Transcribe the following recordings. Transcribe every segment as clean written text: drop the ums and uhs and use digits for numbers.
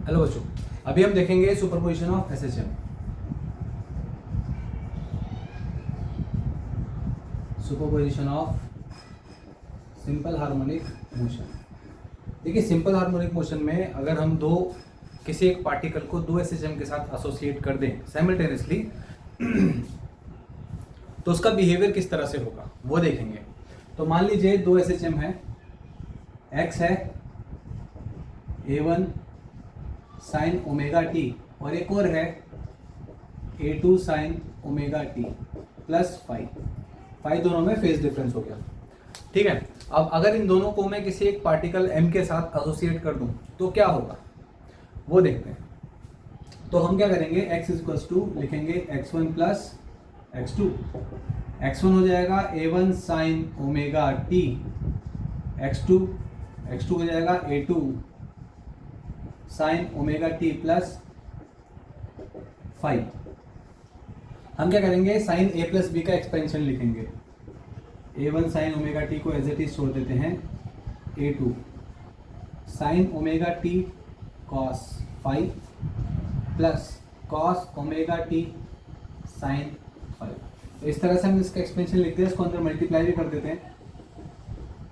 Hello बच्चों, अभी हम देखेंगे superposition of SHM. Superposition of simple harmonic motion. देखिए, सिंपल हार्मोनिक मोशन में अगर हम किसी एक पार्टिकल को दो एसएचएम के साथ एसोसिएट कर दें साइमल्टेनियसली तो उसका बिहेवियर किस तरह से होगा वो देखेंगे। तो मान लीजिए दो एसएचएम है, एक्स है A1 साइन ओमेगा टी और एक और है A2 sine omega T plus five दोनों में फेज डिफरेंस हो गया। ठीक है, अब अगर इन दोनों को मैं किसी एक पार्टिकल m के साथ एसोसिएट कर दूं तो क्या होगा वो देखते हैं। तो हम क्या करेंगे, x इक्वल्स टू लिखेंगे x1 प्लस x2। x1 हो जाएगा A1 sine omega T, x2 हो जाएगा A2 sine omega T plus 5। हम क्या करेंगे, साइन a प्लस बी का एक्सपेंशन लिखेंगे। A1 साइन ओमेगा टी को एज इट इज छोड़ देते हैं, A2 sine omega T cos 5 plus cos omega T sine 5। तो इस तरह से हम इसका एक्सपेंशन लिखते हैं, इसको अंदर मल्टीप्लाई भी कर देते हैं।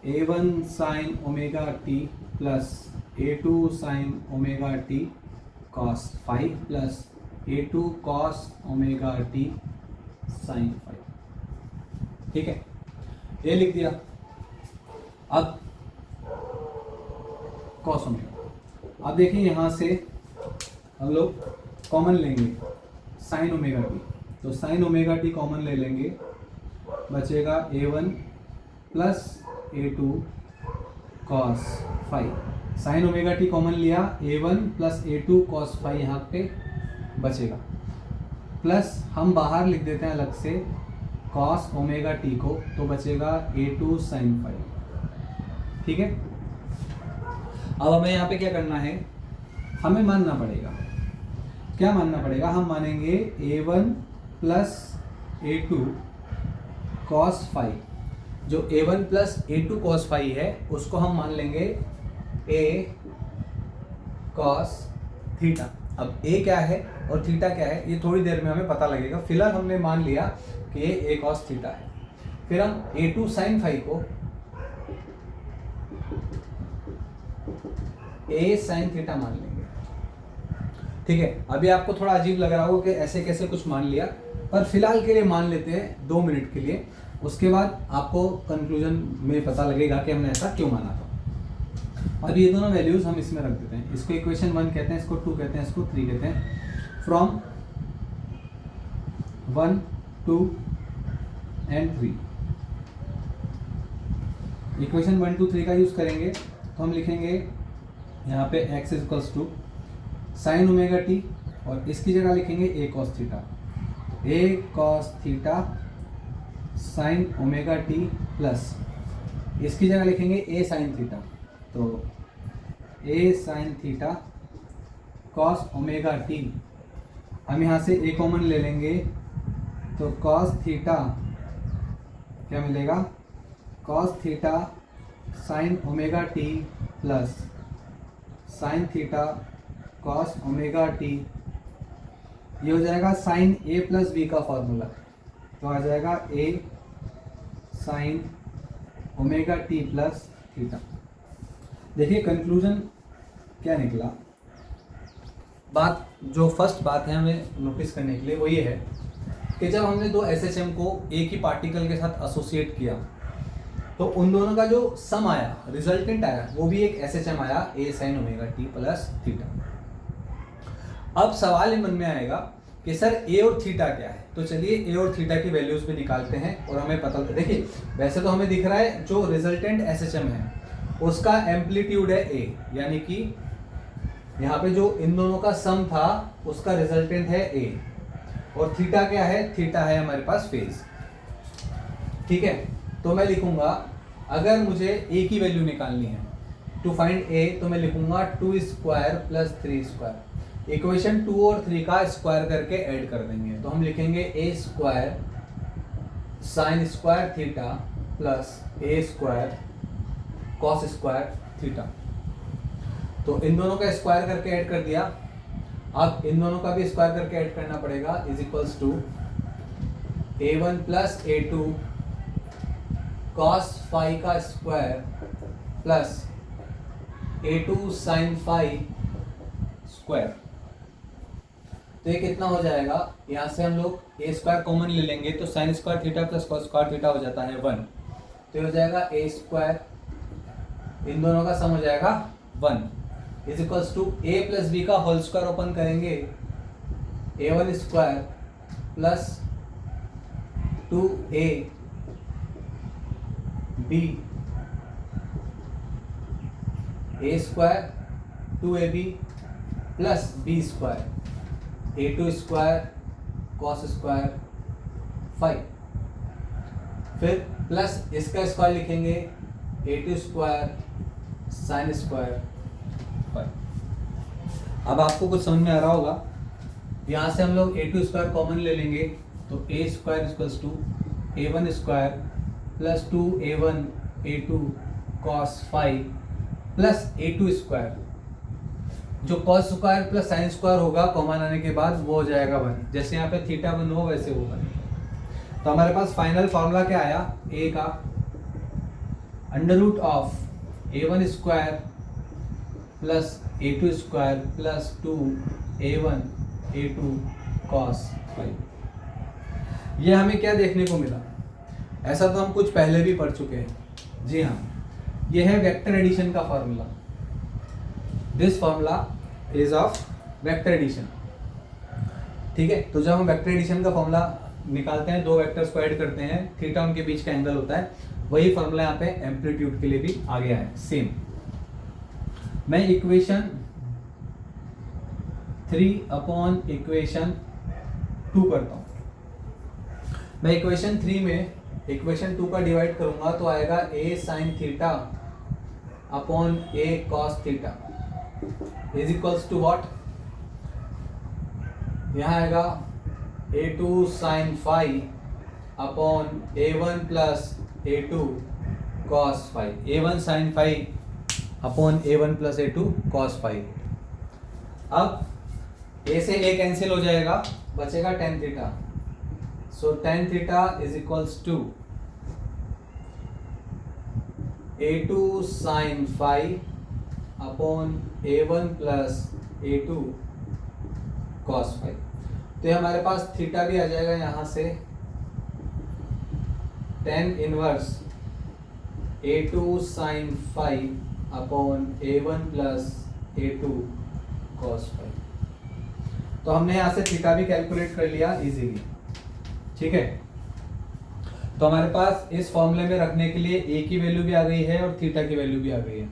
A1 sine omega T plus A2 sine omega T cos 5 plus A2 cos omega T sine 5। ठीक है, ये लिख दिया। अब कॉस ओमेगा, अब देखिए यहाँ से हम लोग कॉमन लेंगे साइन ओमेगा टी, तो साइन ओमेगा टी कॉमन ले लेंगे, बचेगा A1 plus A2 cos 5। Sign omega T common लिया, A1 प्लस A2 कॉस 5 यहाँ पे बचेगा, प्लस हम बाहर लिख देते हैं अलग से कॉस ओमेगा टी को, तो बचेगा A2 साइन 5। ठीक है, अब हमें यहाँ पे क्या करना है, हमें मानना पड़ेगा, क्या मानना पड़ेगा, हम मानेंगे A1 प्लस A2 कॉस 5। जो A1 प्लस A2 कॉस 5 है उसको हम मान लेंगे A कॉस थीटा। अब A क्या है और थीटा क्या है ये थोड़ी देर में हमें पता लगेगा। फिलहाल हमने मान लिया कि ये A कॉस थीटा है। फिर हम A2 साइन 5 को A साइन थीटा मान लेंगे। ठीक है, अभी आपको थोड़ा अजीब लग रहा होगा कि ऐसे कैसे कुछ मान लिया, पर फिलहाल के लिए मान लेते हैं 2 मिनट के लिए। उसके बाद आपको कंक्लूजन में पता लगेगा कि हमने ऐसा क्यों माना था। अब ये दोनों वैल्यूज हम इसमें रख देते हैं। इसको इक्वेशन 1 कहते हैं, इसको 2 कहते हैं, इसको 3 कहते हैं। फ्रॉम 1, 2 एंड 3 इक्वेशन 1, 2, 3 का यूज करेंगे तो हम लिखेंगे यहाँ पे x equals to sine omega T और इसकी जगह लिखेंगे a cos theta. a cos theta sine omega T plus इसकी जगह लिखेंगे a साइन थीटा, तो a sine theta cos omega T. हम यहाँ से a कॉमन ले लेंगे तो कॉस थीटा क्या मिलेगा, cos theta sine omega T plus sign theta cos omega T. ये हो जाएगा साइन a प्लस बी का फॉर्मूला, तो आ जाएगा a sign omega T plus theta. देखिए कंक्लूजन क्या निकला। बात जो फर्स्ट बात है हमें नोटिस करने के लिए वो ये है कि जब हमने दो एसएचएम को एक ही पार्टिकल के साथ एसोसिएट किया तो उन दोनों का जो सम आया, रिजल्टेंट आया, वो भी एक एसएचएम आया a sign omega T plus theta. अब सवाल मन में आएगा कि सर a और थीटा क्या है, तो चलिए a और थीटा की वैल्यूज भी निकालते हैं और हमें पता। देखिए वैसे तो हमें दिख रहा है जो रिजल्टेंट एसएचएम है उसका एम्पलीट्यूड है a, यानी कि यहाँ पे जो इन दोनों का सम था उसका रिजल्टेंट है a, और थीटा क्या है, थीटा है हमारे पास फेज। ठीक है, तो मैं लिखूंगा अगर मुझे a की वैल्यू निकालनी है टू फाइंड a, तो मैं लिखूंगा 2 स्क्वायर प्लस 3 स्क्वायर। इक्वेशन 2 और 3 का स्क्वायर करके ऐड कर देंगे, तो हम लिखेंगे a square sine square theta plus a square cos square theta. तो इन दोनों का स्क्वायर करके ऐड कर दिया, अब इन दोनों का भी स्क्वायर करके ऐड करना पड़ेगा, is equals to a1 plus a2 cos phi का square plus a2 sin phi square. तो ये कितना हो जाएगा, यहाँ से हम लोग a स्क्वायर कॉमन ले लेंगे तो sine square theta plus cos square theta हो जाता है 1, तो ये हो जाएगा a स्क्वायर, इन दोनों का सम हो जाएगा 1 is equals to a plus B का होल स्क्वायर ओपन करेंगे, a1 square plus 2a b a square 2ab plus b square a2 square cos square 5, फिर प्लस इसका स्क्वायर लिखेंगे a2 स्क्वायर साइन स्क्वायर 5। अब आपको कुछ समझ में आ रहा होगा, यहाँ से हम लोग a2 स्क्वायर कॉमन ले लेंगे तो a square equals to a1 square plus 2a1 a2 cos 5 plus a2 square, जो cos square plus sine square होगा कॉमन आने के बाद वो हो जाएगा 1, जैसे यहाँ पे थीटा 1 हो वैसे वो 1। तो हमारे पास फाइनल फॉर्मूला क्या आया, a का under root of a1 square plus a2 square plus 2a1 a2 cos 5। ये हमें क्या देखने को मिला, ऐसा तो हम कुछ पहले भी पढ़ चुके हैं, जी हाँ, ये है वेक्टर एडिशन का formula. This formula is of vector addition, ठीक है। तो जब हम वेक्टर एडिशन का फॉर्मूला निकालते हैं, दो वेक्टर्स को ऐड करते हैं, थीटा उनके बीच का एंगल होता है, वही फॉर्मूला यहाँ पे एम्पलीट्यूड के लिए भी आ गया है सेम। मैं इक्वेशन 3 अपॉन इक्वेशन 2 करता हूँ। मैं इक्वेशन 3 में इक्वेशन 2 का डिवाइड करूंगा तो आएगा a sine theta upon a cos theta is equals to what, यहाँ आएगा a2 sine phi upon a1 plus a2 cos phi, a1 sine phi upon a1 plus a2 cos phi. अब a से a cancel हो जाएगा, बचेगा tan theta, so tan theta is equals to a2 sine phi upon a1 plus a2 cos phi. तो ये हमारे पास theta भी आ जाएगा यहाँ से, tan inverse a2 sine phi upon a1 plus a2 cos phi. तो हमने यहाँ से थीटा भी कैलकुलेट कर लिया इजीली, ठीक है। तो हमारे पास इस फॉर्मूले में रखने के लिए a की वैल्यू भी आ गई है और थीटा की वैल्यू भी आ गई है।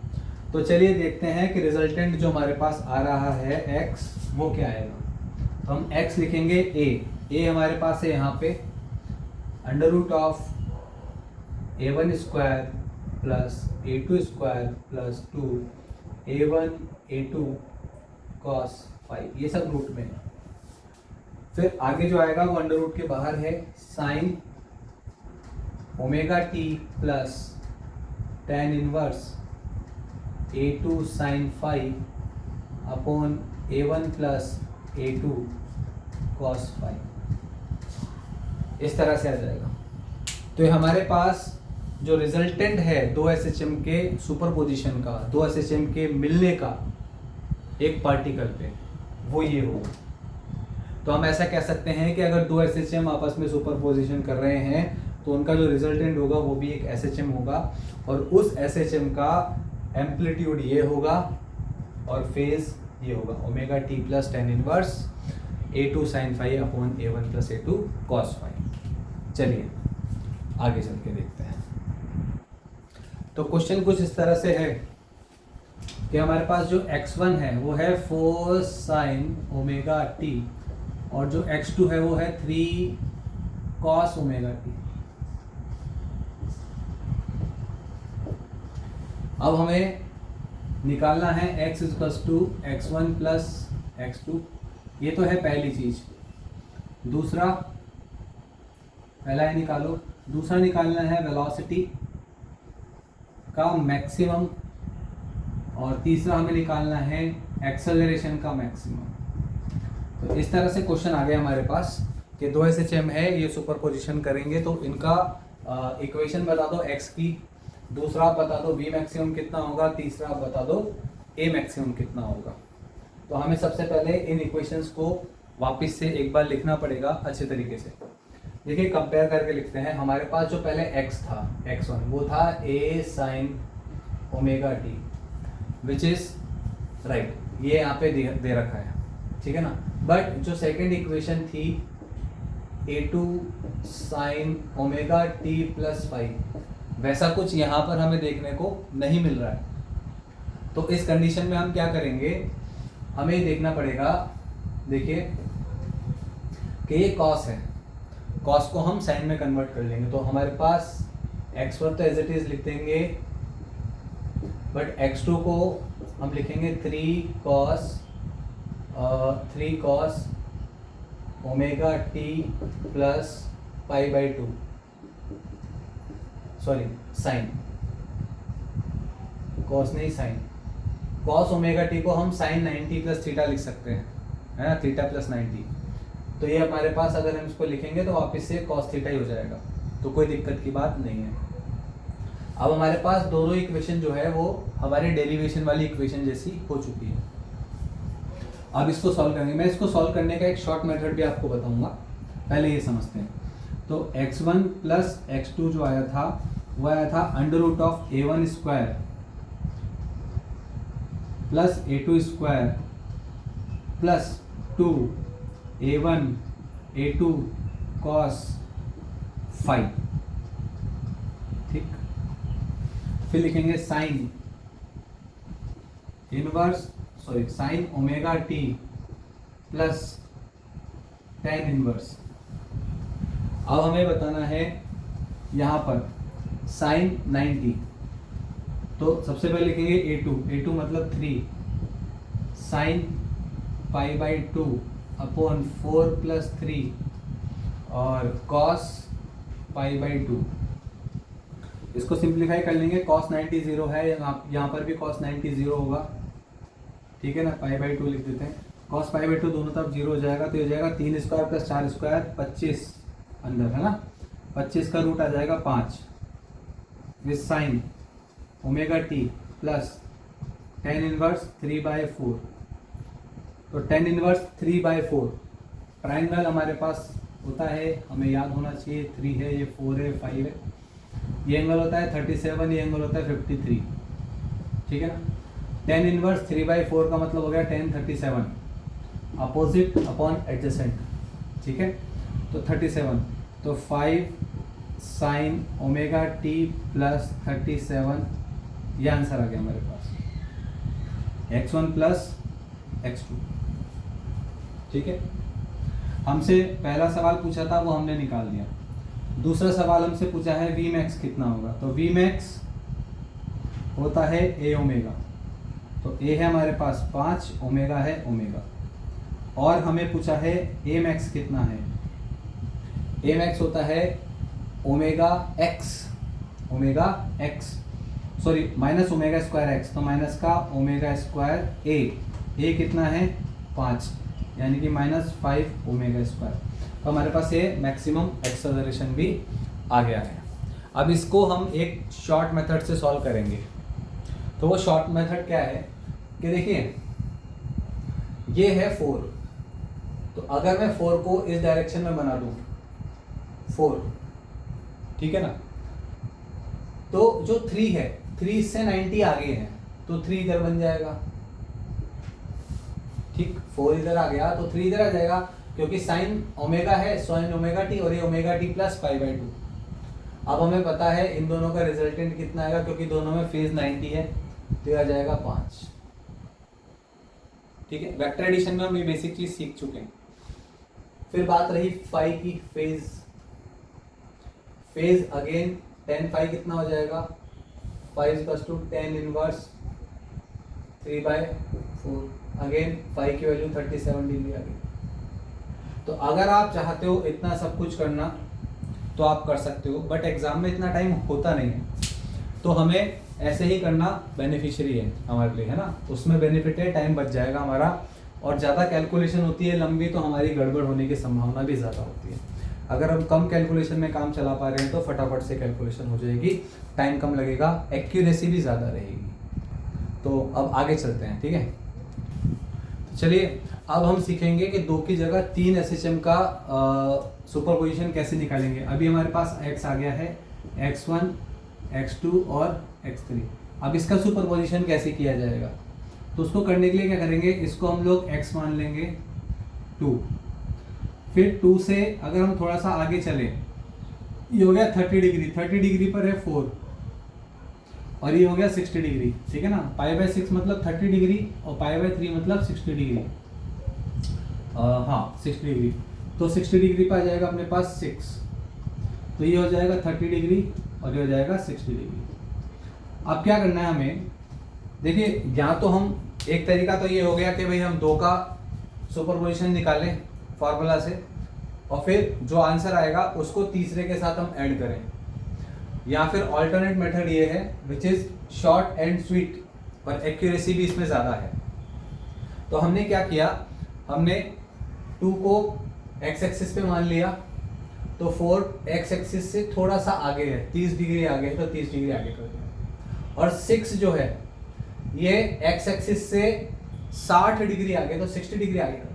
तो चलिए देखते हैं कि रिजल्टेंट जो हमारे पास आ रहा है x, वो क्या आएगा। तो हम x लिखेंगे a हमारे पास है यहाँ पे under root of a1 square plus a2 square plus 2a1 a2 cos 5, ये सब रूट में है। फिर आगे जो आएगा वो अंडर रूट के बाहर है, sine omega T plus tan inverse a2 sine phi upon a1 plus a2 cos 5, इस तरह से आ जाएगा। तो ये हमारे पास जो रिजल्टेंट है दो SHM के सुपरपोजिशन का, दो SHM के मिलने का एक पार्टिकल पे, वो ये होगा। तो हम ऐसा कह सकते हैं कि अगर दो SHM आपस में सुपरपोजिशन कर रहे हैं तो उनका जो रिजल्टेंट होगा वो भी एक SHM होगा, और उस SHM का एम्पलीट्यूड ये होगा और फेज ये होगा, omega T plus tan inverse a2 sine phi upon a1 plus a2 cos phi. चलिए आगे चल के देखते हैं। तो क्वेश्चन कुछ इस तरह से है कि हमारे पास जो x1 है वो है 4 साइन ओमेगा टी और जो x2 है वो है 3 कॉस ओमेगा टी। अब हमें निकालना है x equals to x1 plus x2, ये तो है पहली चीज। दूसरा, पहला ये निकालो। दूसरा निकालना है वेलोसिटी का मैक्सिमम और तीसरा हमें निकालना है एक्सेलरेशन का मैक्सिमम। तो इस तरह से क्वेश्चन आ गया हमारे पास कि दो SHM है, ये सुपरपोजिशन करेंगे तो इनका इक्वेशन बता दो x की, दूसरा आप बता दो v मैक्सिमम कितना होगा, तीसरा आप बता दो a मैक्सिमम कितना होगा। तो हमें सबसे पहले इन इक्वेशंस को वापस से एक बार लिखना पड़ेगा अच्छे तरीके से। देखिए कंपेयर करके लिखते हैं। हमारे पास जो पहले x था, x1, वो था a sin omega t which is right, ये यहाँ पे दे रखा है, ठीक है ना। बट जो सेकेंड इक्वेशन थी a2 sin omega t plus 5, वैसा कुछ यहाँ पर हमें देखने को नहीं मिल रहा है। तो इस कंडीशन में हम क्या करेंगे, हमें देखना पड़ेगा, देखिए कि ये कॉस है, कॉस को हम साइन में कन्वर्ट कर लेंगे। तो हमारे पास x1 तो एज इट इज लिख देंगे, बट x2 को हम लिखेंगे 3 cos omega t plus pi by 2, sorry sine, cos नहीं साइन, कॉस ओमेगा टी को हम साइन 90 प्लस थीटा लिख सकते हैं, है ना, थीटा प्लस 90। तो ये हमारे पास अगर हम इसको लिखेंगे तो वापस से कॉस थीटा ही हो जाएगा, तो कोई दिक्कत की बात नहीं है। अब हमारे पास दोनों इक्वेशन जो है वो हमारे डेरिवेशन वाली इक्वेशन जैसी हो चुकी है। अब इसको सॉल्व करेंगे। मैं इसको सॉल्व करने का एक शॉर्ट मेथड भी आपको बताऊंगा, पहले ये समझते हैं। तो x1 प्लस x2 जो आया था वो आया था under root of a1 square plus a2 square plus 2a1 a2 cos 5, ठीक। फिर लिखेंगे sine sine omega T plus tan inverse. अब हमें बताना है यहाँ पर साइन 90, तो सबसे पहले लिखेंगे a2 मतलब 3 sine pi by 2 upon 4 plus 3 और कॉस पाई बाई 2। इसको सिंप्लीफाई कर लेंगे, cos 90 0 है, यहाँ पर भी cos 90 0 होगा, ठीक है ना। पाई बाई 2 लिख देते हैं, cos पाई बाई 2 दोनों तरफ 0 हो जाएगा, तो ये हो जाएगा 3 स्क्वायर प्लस 4 स्क्वायर 25 अंदर, है ना। 25 का रूट आ जाएगा 5 with sign omega T plus tan inverse 3/4। तो टेन इनवर्स 3/4 ट्राइंगल हमारे पास होता है, हमें याद होना चाहिए, 3 है, ये 4 है, 5 है। ये एंगल होता है 37, ये एंगल होता है 53, ठीक है ना। टेन इनवर्स 3/4 का मतलब हो गया 10 37 अपोजिट अपॉन एडजेसेंट, ठीक है। तो 37, तो 5 साइन ओमेगा टी प्लस 37, ये आंसर आ गया हमारे पास, x1 प्लस x2, ठीक है। हमसे पहला सवाल पूछा था वो हमने निकाल दिया। दूसरा सवाल हमसे पूछा है v मैक्स कितना होगा। तो v मैक्स होता है a ओमेगा, तो a है हमारे पास 5, ओमेगा है ओमेगा, और हमें पूछा है a मैक्स कितना है। a मैक्स होता है omega x sorry minus omega square x, तो माइनस का ओमेगा स्क्वायर a कितना है 5, यानी कि -5 ओमेगा स्क्वायर। तो हमारे पास ये मैक्सिमम एक्सेलरेशन भी आ गया है। अब इसको हम एक शॉर्ट मेथड से सॉल्व करेंगे। तो वो शॉर्ट मेथड क्या है कि देखिए ये है 4, तो अगर मैं 4 को इस डायरेक्शन में बना दूं 4, ठीक है ना, तो जो 3 है, 3 से 90 आगे है, तो 3 इधर बन जाएगा, ठीक। 4 इधर आ गया तो 3 इधर आ जाएगा, क्योंकि साइन ओमेगा है, साइन ओमेगा टी, और ये omega T plus pi by 2। अब हमें पता है इन दोनों का रिजल्टेंट कितना आएगा, क्योंकि दोनों में फेज 90 है, तो आ जाएगा 5, ठीक है। वेक्टर एडिशन में हम ये बेसिक चीज सीख चुके हैं। फिर बात रही फाई की, फेज अगेन tan फाई कितना हो जाएगा, 5 = tan इनवर्स 3/4, अगेन फाई की वैल्यू 37 डिग्री आ गई। तो अगर आप चाहते हो इतना सब कुछ करना तो आप कर सकते हो, बट एग्जाम में इतना टाइम होता नहीं है, तो हमें ऐसे ही करना बेनिफिशियरी है हमारे लिए, है ना, उसमें बेनिफिट है, टाइम बच जाएगा हमारा, और ज़्यादा कैलकुलेशन होती है लंबी तो हमारी गड़बड़ होने की संभावना भी ज़्यादा होती है। अगर हम कम कैलकुलेशन में काम चला पा रहे हैं तो फटाफट से कैलकुलेशन हो जाएगी, टाइम कम लगेगा, एक्यूरेसी भी ज़्यादा रहेगी। तो अब आगे चलते हैं, ठीक है। तो चलिए अब हम सीखेंगे कि 2 की जगह 3 SHM का सुपरपोजिशन कैसे निकालेंगे। अभी हमारे पास x आ गया है, x1, x2 और x3। अब इसका सुपरपोजिशन कैसे किया जाएगा, तो उसको करने के लिए क्या करेंगे, इसको हम लोग x मान लेंगे 2, फिर 2 से अगर हम थोड़ा सा आगे चले, ये हो गया 30 डिग्री, 30 डिग्री पर है 4, और ये हो गया 60 डिग्री, ठीक है ना। π/6 मतलब 30 डिग्री और π/3 मतलब 60 डिग्री, हाँ 60 डिग्री। तो 60 डिग्री पर आ जाएगा अपने पास 6, तो ये हो जाएगा 30 डिग्री और ये हो जाएगा 60 डिग्री। अब क्या करना है हमें, देखिए यहाँ तो हम एक तरीका तो ये हो गया कि भाई हम 2 का सुपरपोजिशन निकालें फार्मूला से, और फिर जो आंसर आएगा उसको तीसरे के साथ हम ऐड करें, या फिर ऑल्टरनेट मेथड ये है which is short and sweet, और एक्यूरेसी भी इसमें ज़्यादा है। तो हमने क्या किया, हमने 2 को x एक्सिस पे मान लिया, तो 4 x एक्सिस से थोड़ा सा आगे है, 30 डिग्री आगे है, तो 30 डिग्री आगे कर दिया, और 6 जो है ये x एक्सिस से 60 डिग्री आगे, तो 60 डिग्री आगे कर दिया।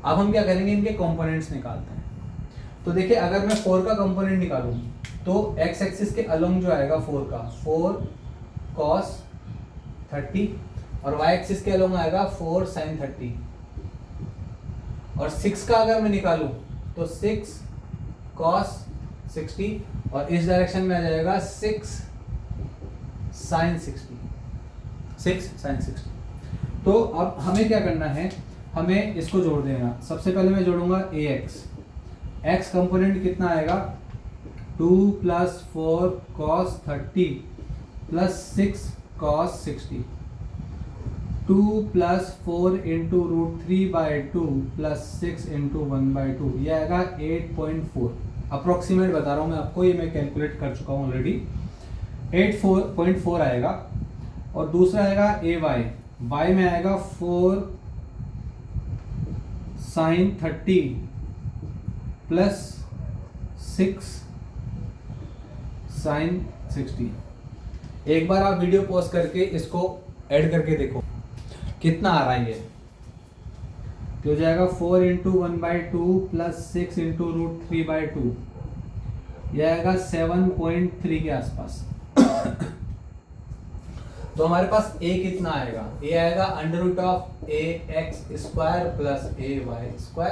अब हम क्या करेंगे, इनके कंपोनेंट्स निकालते हैं। तो देखिए अगर मैं 4 का कंपोनेंट निकालूं तो x एक्सिस के अलोंग जो आएगा 4 का 4 cos 30, और y एक्सिस के अलोंग आएगा 4 sin 30, और 6 का अगर मैं निकालूं तो 6 cos 60, और इस डायरेक्शन में आ जाएगा 6 sin 60, 6 sin 60। तो अब हमें क्या करना है, हमें इसको जोड़ देना। सबसे पहले मैं जोड़ूंगा x कंपोनेंट कितना आएगा, 2 + 4 cos 30 + 6 cos 60, 2 + 4 × √3/2 + 6 × 1/2, ये आएगा 8.4। अप्रोक्सीमेट बता रहा हूँ मैं आपको, ये मैं कैलकुलेट कर चुका हूँ ऑलरेडी, 8.4 आएगा। और दूसरा आएगा y में आएगा 4 sin 30 + 6 sin 60। एक बार आप वीडियो पॉज करके इसको ऐड करके देखो कितना आ रहा है ये, तो हो जाएगा 4 × 1/2 + 6 × √3/2, यह आएगा 7.3 के आसपास। तो हमारे पास a कितना आएगा, a आएगा √ax² + ay²,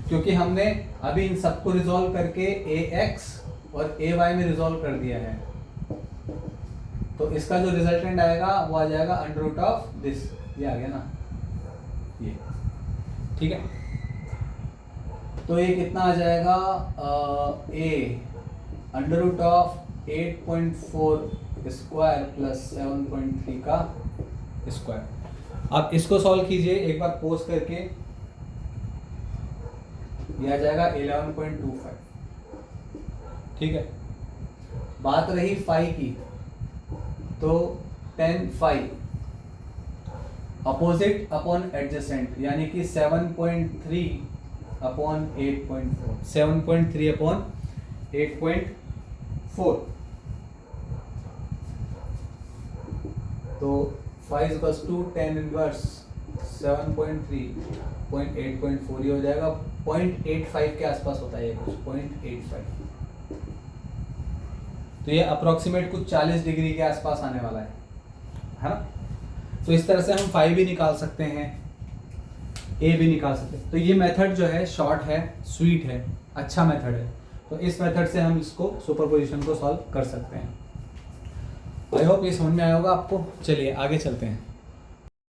क्योंकि हमने अभी इन सबको रिजॉल्व करके ax और ay में रिजॉल्व कर दिया है, तो इसका जो रिजल्टेंट आएगा वो आ जाएगा √this, ये आ गया ना ये, ठीक है। तो ये कितना आ जाएगा, a √8.4² + 7.3 का स्क्वायर। अब इसको सॉल्व कीजिए एक बार पोस्ट करके, ये आ जाएगा 11.25, ठीक है। बात रही फाई की, तो tan phi opposite upon adjacent, यानी कि 7.3 अपॉन 8.4, 7.3 अपॉन 8.4, तो फाई = tan इनवर्स 7.3/8.4, ये हो जाएगा 0.85 के आसपास होता है, ये कुछ 0.85। तो ये अप्रोक्सीमेट कुछ 40 डिग्री के आसपास आने वाला है ना। तो इस तरह से हम फाई भी निकाल सकते हैं, ए भी निकाल सकते हैं। तो ये मेथड जो है शॉर्ट है, स्वीट है, अच्छा मेथड है। तो इस मेथड से हम इसको सुपरपोजिशन को सॉल्व कर सकते हैं। आई होप ये समझ में आया होगा आपको। चलिए आगे चलते हैं।